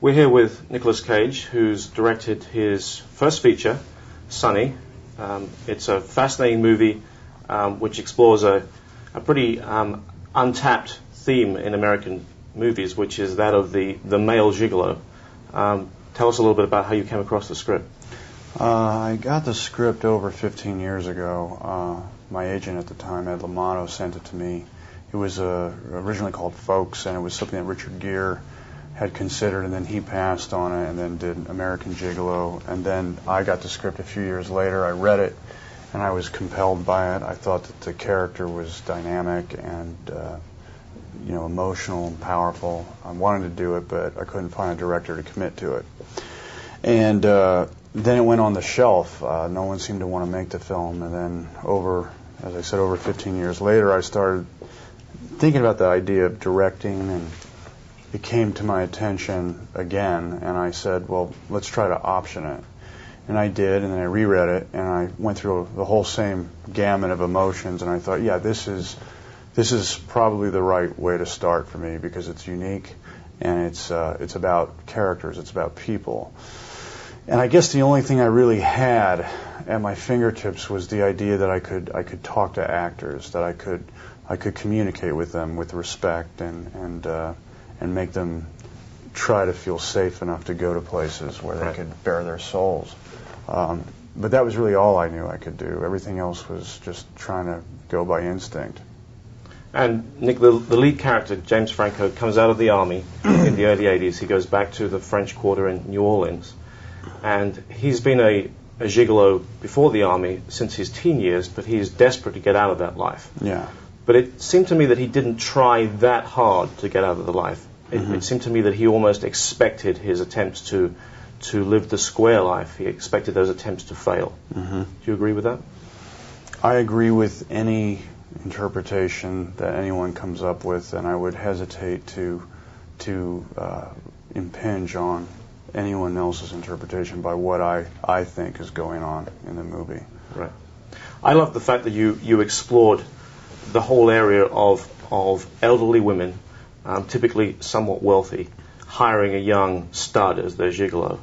We're here with Nicolas Cage, who's directed his first feature, Sonny. It's a fascinating movie which explores a pretty untapped theme in American movies, which is that of the male gigolo. Tell us a little bit about how you came across the script. I got the script over 15 years ago. My agent at the time, Ed Lamato, sent it to me. It was originally called Folks, and it was something that Richard Gere had considered, and then he passed on it, and then did American Gigolo. And then I got the script a few years later. I read it, and I was compelled by it. I thought that the character was dynamic and emotional and powerful. I wanted to do it, but I couldn't find a director to commit to it. And then it went on the shelf. No one seemed to want to make the film. And then as I said, over 15 years later, I started thinking about the idea of directing, and it came to my attention again, and I said, well, let's try to option it. And I did, and then I reread it, and I went through the whole same gamut of emotions, and I thought, yeah, this is probably the right way to start for me, because it's unique, and it's about characters, it's about people. And I guess the only thing I really had at my fingertips was the idea that I could talk to actors, that I could communicate with them with respect and make them try to feel safe enough to go to places where they could bare their souls. But that was really all I knew I could do. Everything else was just trying to go by instinct. And Nick, the lead character, James Franco, comes out of the army in the early 80s. He goes back to the French Quarter in New Orleans. And he's been a gigolo before the army since his teen years, but he's desperate to get out of that life. Yeah. But it seemed to me that he didn't try that hard to get out of the life. It seemed to me that he almost expected his attempts to live the square life. He expected those attempts to fail. Do you agree with that? I agree with any interpretation that anyone comes up with, and I would hesitate to impinge on anyone else's interpretation by what I think is going on in the movie. Right. I love the fact that you explored the whole area of elderly women, typically somewhat wealthy, hiring a young stud as their gigolo.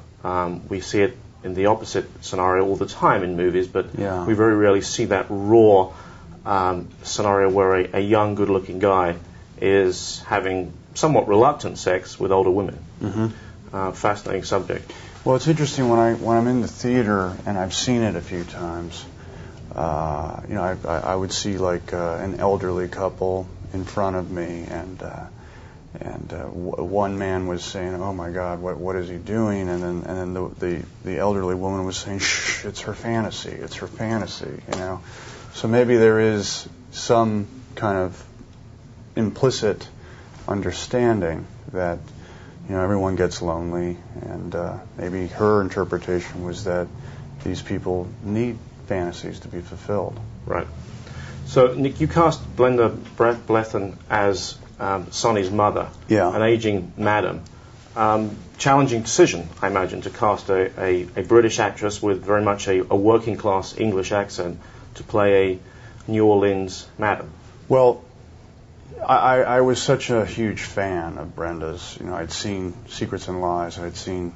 We see it in the opposite scenario all the time in movies, but we very rarely see that raw scenario where a young, good-looking guy is having somewhat reluctant sex with older women. Fascinating subject. Well, it's interesting when I'm in the theater, and I've seen it a few times. I would see like an elderly couple in front of me, and one man was saying, "Oh my God, what is he doing?" And then the elderly woman was saying, "Shh, it's her fantasy. It's her fantasy." So maybe there is some kind of implicit understanding that everyone gets lonely, and maybe her interpretation was that these people need fantasies to be fulfilled. Right. So, Nick, you cast Blenda Blethyn as Sonny's mother, an aging madam. Challenging decision, I imagine, to cast a British actress with very much a working-class English accent to play a New Orleans madam. Well, I was such a huge fan of Brenda's. I'd seen Secrets and Lies, I'd seen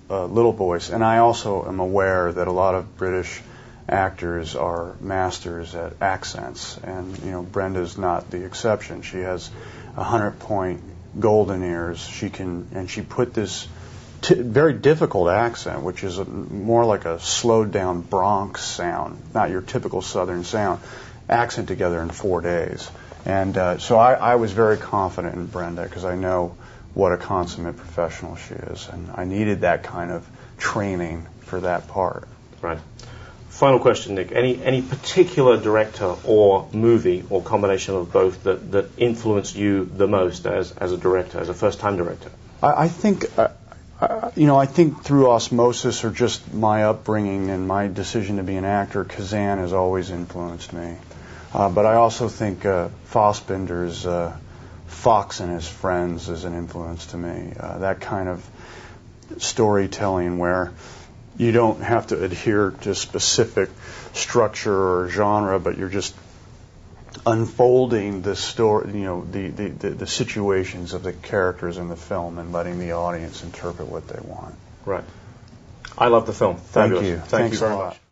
Little Boys, and I also am aware that a lot of British actors are masters at accents, and Brenda's not the exception. She has 100-point golden ears. She put this very difficult accent, which is more like a slowed down Bronx sound, not your typical Southern sound, accent together in 4 days. And so I was very confident in Brenda, because I know what a consummate professional she is, and I needed that kind of training for that part. Right. Final question, Nick. Any particular director or movie or combination of both that influenced you the most as a director, as a first-time director? I think through osmosis, or just my upbringing and my decision to be an actor, Kazan has always influenced me. But I also think Fassbinder's Fox and His Friends is an influence to me. That kind of storytelling where you don't have to adhere to specific structure or genre, but you're just unfolding the story, the situations of the characters in the film and letting the audience interpret what they want. Right. I love the film. Thank Fabulous. you. Thank Thanks you very a lot. much.